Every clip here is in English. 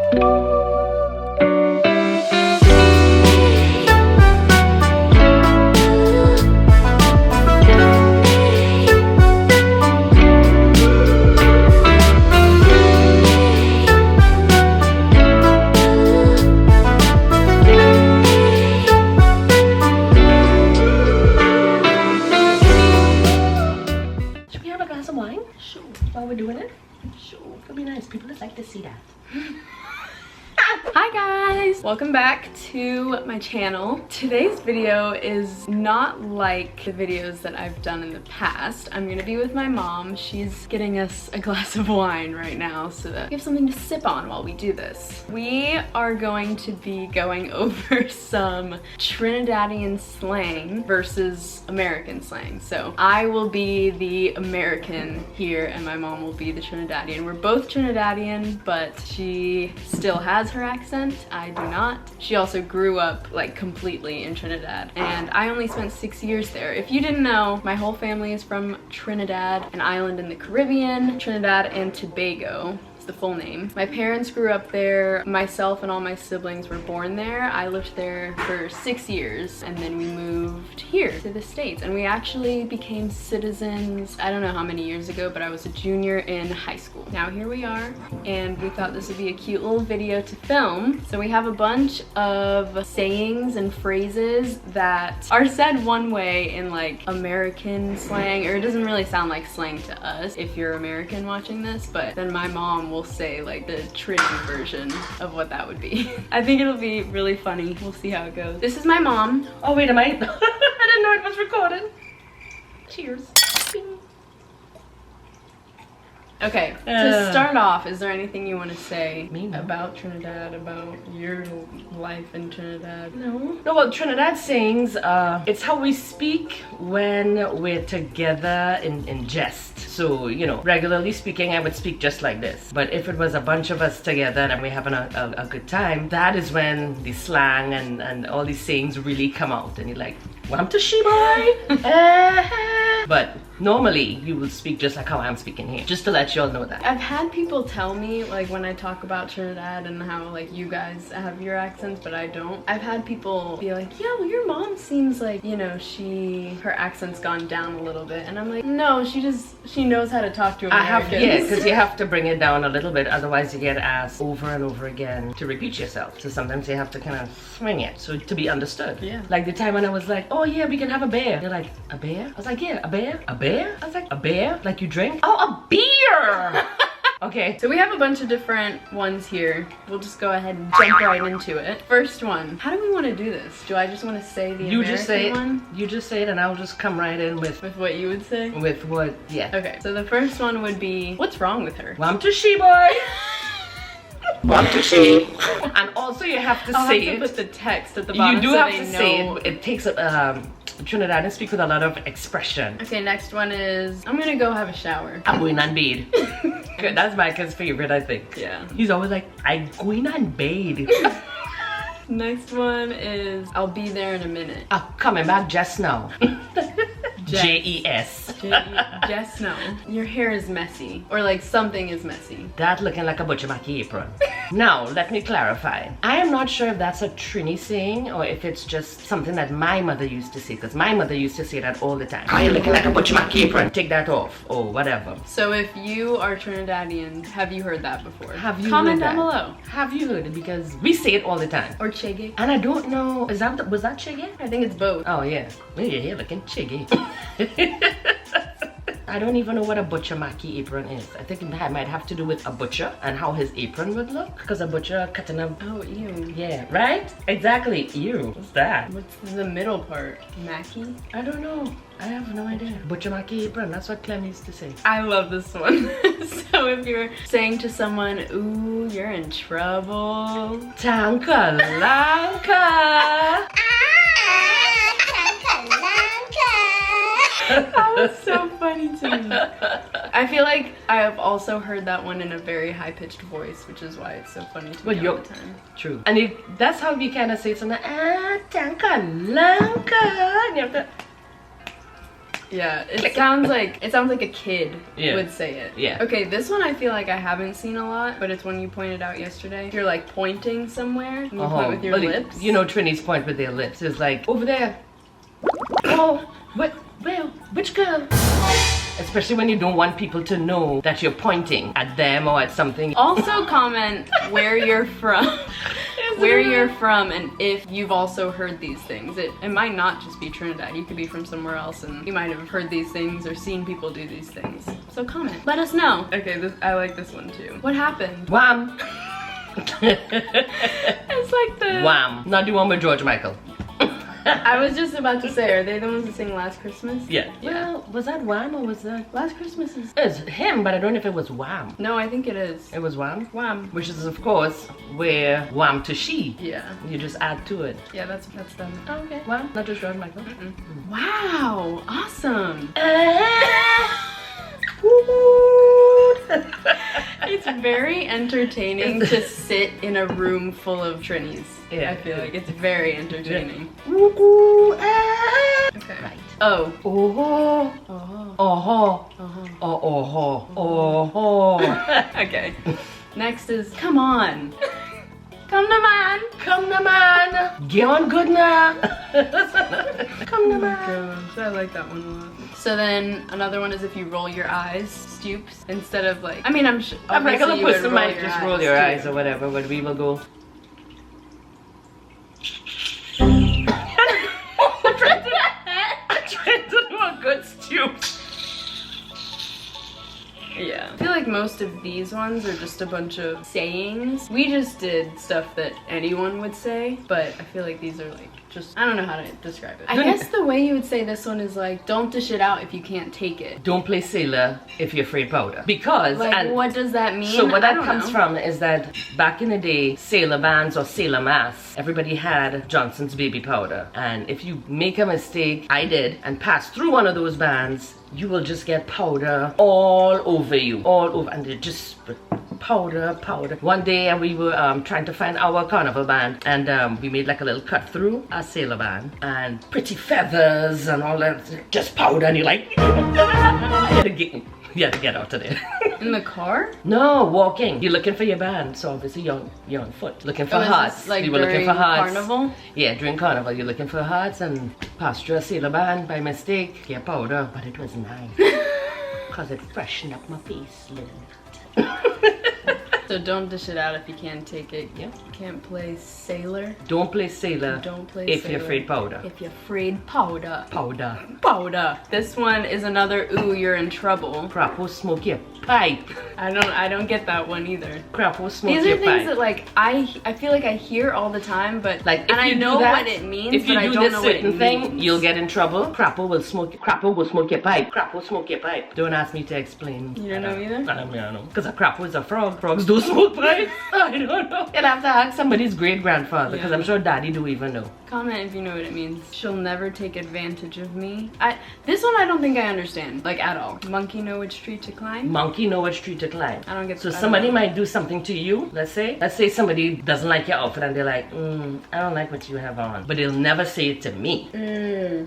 While we're doing it, sure, it'll be nice. People just like to see that. Hi guys! Welcome back to my channel. Today's video is not like the videos that I've done in the past. I'm gonna be with my mom. She's getting us a glass of wine right now so that we have something to sip on while we do this. We are going to be going over some Trinidadian slang versus American slang. So I will be the American here and my mom will be the Trinidadian. We're both Trinidadian, but she still has her accent. I do not. She also grew up like completely in Trinidad and I only spent 6 years there. If you didn't know, my whole family is from Trinidad, an island in the Caribbean. Trinidad and Tobago is the full name. My parents grew up there. Myself and all my siblings were born there. I lived there for 6 years and then we moved here to the States and we actually became citizens, I don't know how many years ago, but I was a junior in high school. Now here we are and we thought this would be a cute little video to film. So we have a bunch of sayings and phrases that are said one way in like American slang, or it doesn't really sound like slang to us if you're American watching this, but then my mom will say like the Trini version of what that would be. I think it'll be really funny. We'll see how it goes. This is my mom. Oh, wait a minute. I didn't know it was recorded. Cheers. Bing. Okay, to start off, is there anything you want to say Me? about Trinidad, about your life in Trinidad? No, well, Trinidad sayings, it's how we speak when we're together in jest. So, you know, regularly speaking, I would speak just like this. But if it was a bunch of us together and we're having a good time, that is when the slang and all these sayings really come out. And you're like, "Wham to she boy." But normally, you will speak just like how I'm speaking here. Just to let you all know that. I've had people tell me, like when I talk about Trinidad and how like you guys have your accents, but I don't. I've had people be like, "Yeah, well your mom seems like, you know, her accent's gone down a little bit." And I'm like, "No, she knows how to talk to Americans." Yeah, because you have to bring it down a little bit, otherwise you get asked over and over again to repeat yourself. So sometimes you have to kind of swing it, so to be understood. Yeah. Like the time when I was like, "Oh yeah, we can have a beer." They're like, "A beer?" I was like, "Yeah, a beer? A beer?" I was like, "A beer? Like you drink?" "Oh, a beer!" Okay. So we have a bunch of different ones here. We'll just go ahead and jump right into it. First one. How do we want to do this? Do I just want to say the You American just say it. one? You just say it and I'll just come right in with What you would say? with what, yeah. Okay, so the first one would be, what's wrong with her? "Wham to she boy." "Wham to she." And also you have to I'll say have to it. put the text at the bottom You do so have they to know. say it. It takes Trinidadians speak with a lot of expression. Okay, next one is, I'm gonna go have a shower. "I'm going on bed." That's my kid's favorite, I think. Yeah. He's always like, "I'm going on bed." Next one is, I'll be there in a minute. "I'm coming back just now." J-E-S. Just no. Your hair is messy. Or like something is messy. That looking like a butcher Mackie apron. Now, let me clarify. I am not sure if that's a Trini saying or if it's just something that my mother used to say, because my mother used to say that all the time. "Are you looking like a butcher Mackie apron? Take that off," or whatever. So if you are Trinidadian, have you heard that before? Have you Comment heard down that? below. Have you heard it? Because we say it all the time. Or CHEGGE. And I don't know, was that CHEGGE? I think it's both. Oh yeah, well, you're here looking CHEGGE. I don't even know what a butcher Mackie apron is. I think that might have to do with a butcher and how his apron would look. Because a butcher cutting a... Oh, ew. Yeah, right? Exactly. Ew. What's that? What's the middle part? Mackie? I don't know. I have no idea. Butcher Mackie apron. That's what Clem used to say. I love this one. So if you're saying to someone, "Ooh, you're in trouble." Tankalanka. That was so funny to me. I feel like I have also heard that one in a very high-pitched voice, which is why it's so funny to me all the time. True. And that's how we kind of say something. "Ah, Tankalanka." And you have to... Yeah, it sounds like a kid would say it. Yeah. Okay, this one I feel like I haven't seen a lot, but it's one you pointed out yesterday. You're like pointing somewhere and you point with your lips. You know Trini's point with their lips. It's like, over there. Oh, where, which girl? Especially when you don't want people to know that you're pointing at them or at something. Also comment where you're from. Where you're from and if you've also heard these things. It might not just be Trinidad. You could be from somewhere else and you might have heard these things or seen people do these things. So comment. Let us know. Okay, I like this one too. What happened? Wham! It's like the... Wham! Not the one with George Michael. I was just about to say, are they the ones that sing Last Christmas? Yeah. Well, was that Wham or was that... Last Christmas is... It's him, but I don't know if it was Wham. No, I think it is. It was Wham? Wham. Which is, of course, where Wham to she. Yeah. You just add to it. Yeah, that's them. Oh, okay. Wham, not just George Michael. Wow, awesome. It's very entertaining to sit in a room full of Trinis. Yeah. I feel like it's very entertaining. Okay. Right. Oh. Oh. Oh. Oh. Oh. Okay. Next is come on. Come to man. Come to man. Get on good now. Come to man. Gosh, I like that one a lot. So then another one is if you roll your eyes, stoops, instead of like, I mean, I'm sure a regular person might just roll your eyes or whatever, but we will go. I'm trying to do a good stoop. Yeah. I feel like most of these ones are just a bunch of sayings. We just did stuff that anyone would say, but I feel like these are like just, I don't know how to describe it. I guess the way you would say this one is like, don't dish it out if you can't take it. Don't play sailor if you're afraid powder. Because, like, and what does that mean? so what that comes know. from is that back in the day, sailor bands or sailor masks, everybody had Johnson's baby powder. And if you make a mistake, I did, and pass through one of those bands, you will just get powder all over you, all over, and they just powder. One day we were trying to find our carnival band, and we made like a little cut through our sailor band, and pretty feathers and all that, just powder, and you're like, you had to get out of there. In the car? No, walking. You're looking for your band, so obviously you're on foot. Looking for hearts. Like you were looking for hearts. Carnival? Yeah, during carnival, you're looking for hearts and passed through a sailor band by mistake. Get powder, but it was nice. Cause it freshened up my face a little bit. So don't dish it out if you can't take it. Yeah. You can't play sailor. Don't play sailor. Don't play if sailor. you're afraid powder. If you're afraid powder. Powder. Powder. This one is another ooh, you're in trouble. CRAPPO, smoke your pipe. I don't get that one either. CRAPPO, smoke These your are pipe. things that like I feel like I hear all the time, but like if and I know that, what it means, if you but do I don't this know what it certain thing, means. you'll get in trouble. CRAPPO will smoke your pipe. CRAPPO, smoke your pipe. Don't ask me to explain. You don't know either? I don't know. Because a CRAPPO is a frog. Frogs do smoke pipes. I don't know. You'll have to ask somebody's great grandfather, because I'm sure daddy do even know. Comment if you know what it means. She'll never take advantage of me. This one I don't think I understand, like at all. Monkey know which tree to climb? Monkey know which tree to climb. I don't get. So somebody might do something to you, let's say somebody doesn't like your outfit and they're like, I don't like what you have on. But they'll never say it to me.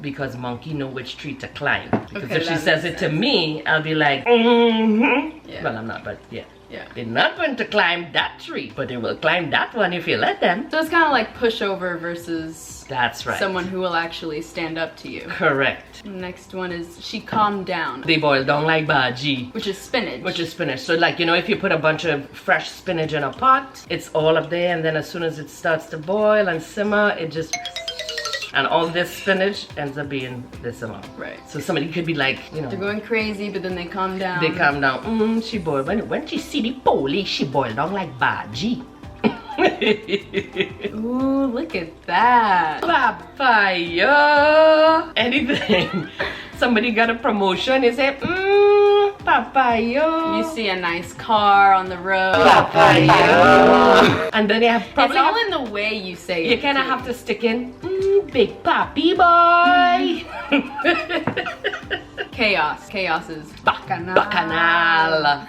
Because monkey know which tree to climb. Because Okay, if she that says makes it to me, I'll be like, Yeah. Well, I'm not, but yeah. Yeah. They're not going to climb that tree, but they will climb that one if you let them. So it's kind of like pushover versus That's right. someone who will actually stand up to you. Correct. Next one is she calmed down. They boil down like BAJI. Which is spinach. Which is spinach. So like, you know, if you put a bunch of fresh spinach in a pot, it's all up there, and then as soon as it starts to boil and simmer, it just... And all this spinach ends up being this amount. Right. So somebody could be like, you know... They're going crazy, but then they calm down. They calm down. She boiled. When she see the police, she boiled down like BAJI. Ooh, look at that. Papaya. Anything. Somebody got a promotion, they say, papaya. You see a nice car on the road. Papaya. And then they have probably... It's all in the way you say it. You kind of have to stick in, big papi boy. Chaos. Chaos is bacchanal. Bacchanal.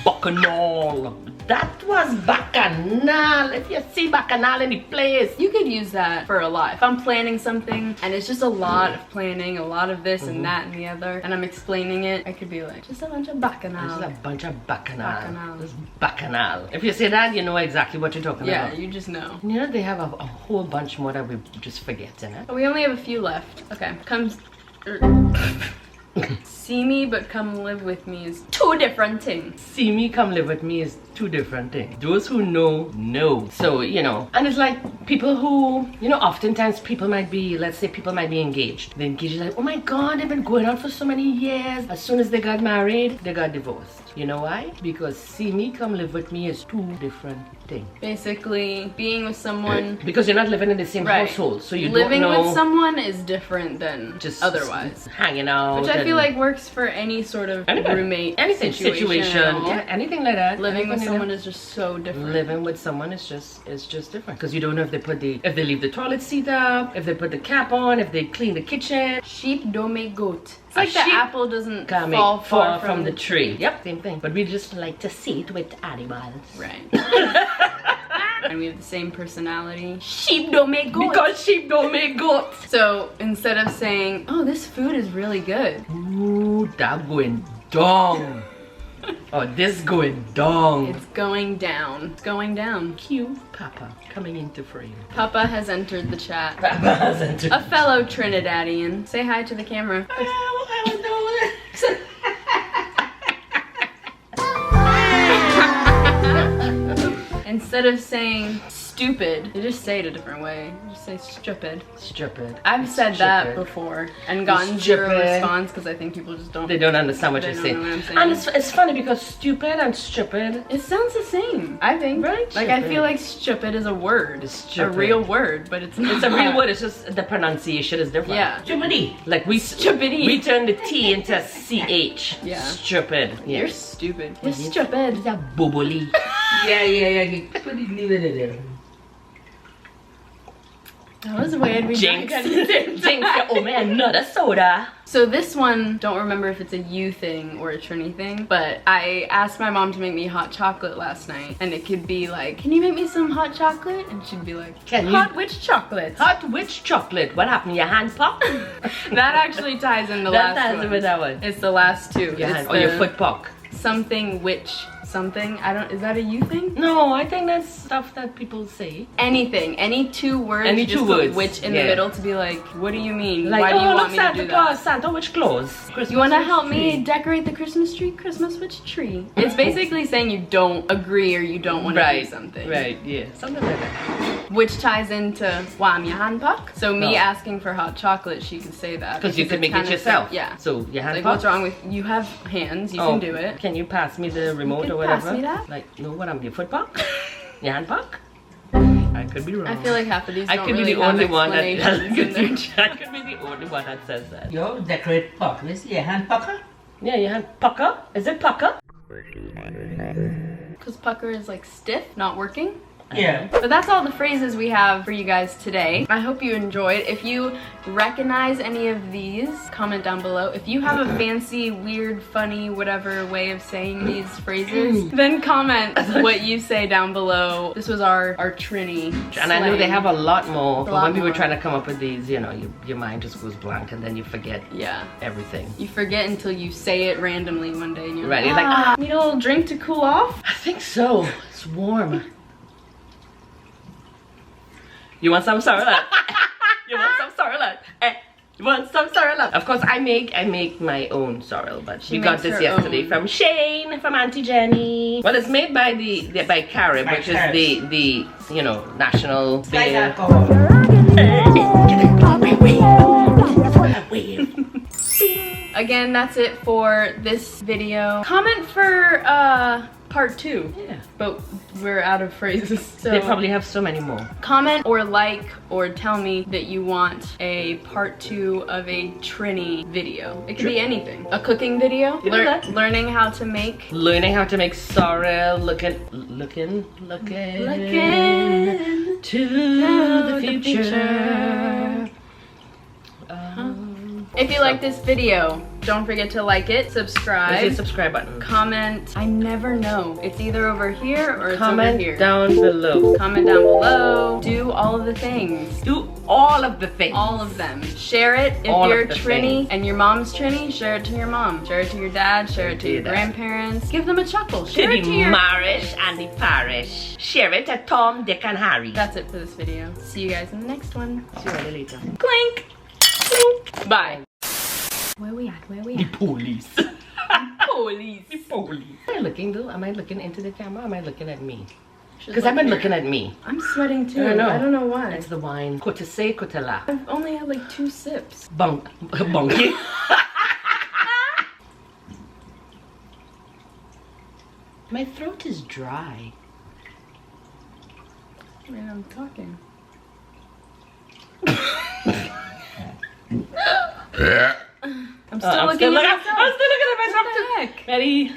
Bacchanal. that was bacchanal. If you see bacchanal in the place. You could use that for a lot. If I'm planning something and it's just a lot of planning, a lot of this and that and the other, and I'm explaining it, I could be like, just a bunch of bacchanal. Just a bunch of bacchanal. Bacchanal. Just bacchanal. If you say that, you know exactly what you're talking about. Yeah, you just know. You know, they have a whole bunch more that we just forget in it. We only have a few left. Okay, see me but come live with me is two different things. See me, come live with me is two different things. Those who know. So, you know, and it's like people who, you know, oftentimes people might be, let's say people might be engaged. They're engaged like, oh my God, they've been going out for so many years. As soon as they got married, they got divorced. You know why? Because see me, come live with me is two different things. Basically, being with someone. Because you're not living in the same household, so you living don't know. with someone is different than just otherwise. Hanging out. Which I feel like works for any sort of roommate situation. Yeah, anything like that. Living with someone is just so different. Living with someone is just different. Because you don't know if they leave the toilet seat up, if they put the cap on, if they clean the kitchen. Sheep don't make goat. It's like the apple doesn't fall far from the tree. Yep, same thing. But we just like to see it with animals. Right. And we have the same personality. Sheep don't make goat. Because sheep don't make goat. So instead of saying, oh, this food is really good. Ooh, that going down. Oh, this going down. It's going down. It's going down. Cue Papa coming into frame. Papa has entered the chat. Papa has entered. A fellow Trinidadian. Say hi to the camera. Instead of saying stupid, they just say it a different way. You just say stupid. Stupid. I've said that before and gotten zero response because I think people just don't. They don't understand what you're saying. And it's funny because stupid and stupid. It sounds the same, I think. Right? Like I feel like stupid is a word. A real word, but it's not. It's a real word. It's just the pronunciation is different. Yeah. Stupidity. Like we turn the T into a CH. Yeah. Stupid. Yeah. You're stupid. You're stupid. It's a bubbly. Yeah. Leave it there. That was weird. We Jinx. Jinx, oh man, another soda. So this one, don't remember if it's a you thing or a Trini thing, but I asked my mom to make me hot chocolate last night, and it could be like, can you make me some hot chocolate? And she'd be like, hot which chocolate? Hot which chocolate? What happened? Your hand popped? That actually ties in the last one. That ties in with that one. It's the last two. Your foot pock. Something which something. Is that a you thing? No, I think that's stuff that people say. Anything. Any two words. Any two words. Put which in the middle to be like, what do you mean? Like, why do you want me Santa to do Claus, that? Santa which clothes? You want to help me decorate the Christmas tree? Christmas which tree? It's basically saying you don't agree or you don't want to do something. Right, yeah. Something like that. Which ties into wham your hand puck. So me asking for hot chocolate, she could say that. Because you could make it yourself. Yeah. So your hand like puck. What's wrong with you have hands, you can do it. Can you pass me the remote or whatever? Pass me that? Like, no, what I'm your foot puck? Your hand puck? I could be wrong. I feel like half of these I don't could really be the only one that explanations in there. I could be the only one that says that. Yo, decorate puck. This your hand pucker? Yeah, your hand pucker. Is it pucker? Because pucker is like stiff, not working. Yeah. But that's all the phrases we have for you guys today. I hope you enjoyed. If you recognize any of these, comment down below. If you have a fancy, weird, funny, whatever way of saying these phrases, then comment what you say down below. This was our Trini And I know they have a lot more. But when we were more. trying to come up with these, you know, your mind just goes blank and then you forget everything. You forget until you say it randomly one day and you're right. like, need a little drink to cool off? I think so. It's warm. You want some sorrel? You want some sorrel? You want some sorrel? Of course, I make my own sorrel, but we got this yesterday from Shane, from Auntie Jenny. Well, it's made by by Carib, which is the you know, national beer. Again, that's it for this video. Comment for part 2. Yeah. But we're out of phrases. So They probably have so many more. comment or like or tell me that you want a part 2 of a Trini video. It could be anything. A cooking video. Learning how to make. Learning how to make sorrel. Looking to the future. If you like this video, don't forget to like it, Where's the subscribe, subscribe button? comment. I never know. It's either over here or it's over Comment here. down below. Comment down below. Do all of the things. Do all of the things. All of them. Share it if All of you're the Trini things. and your mom's Trini. Share it to your mom. Share it to your dad. Share it to your dad. grandparents. Give them a chuckle. To Share it to the your... Marish and the Parish. Share it to Tom, Dick, and Harry. That's it for this video. See you guys in the next one. See you later. Clink. Clink. Bye. Where we at? Where we The at? police. Police. The police. Am I looking though? Am I looking into the camera or am I looking at me? She's Because I've been here. looking at me. I'm sweating too. I know. I don't know why. It's the wine. Kote say, kote la. I've only had like 2 sips. Bunky. My throat is dry. I mean, I'm talking. I'm still looking at myself. I'm still looking at myself. What the heck? Ready?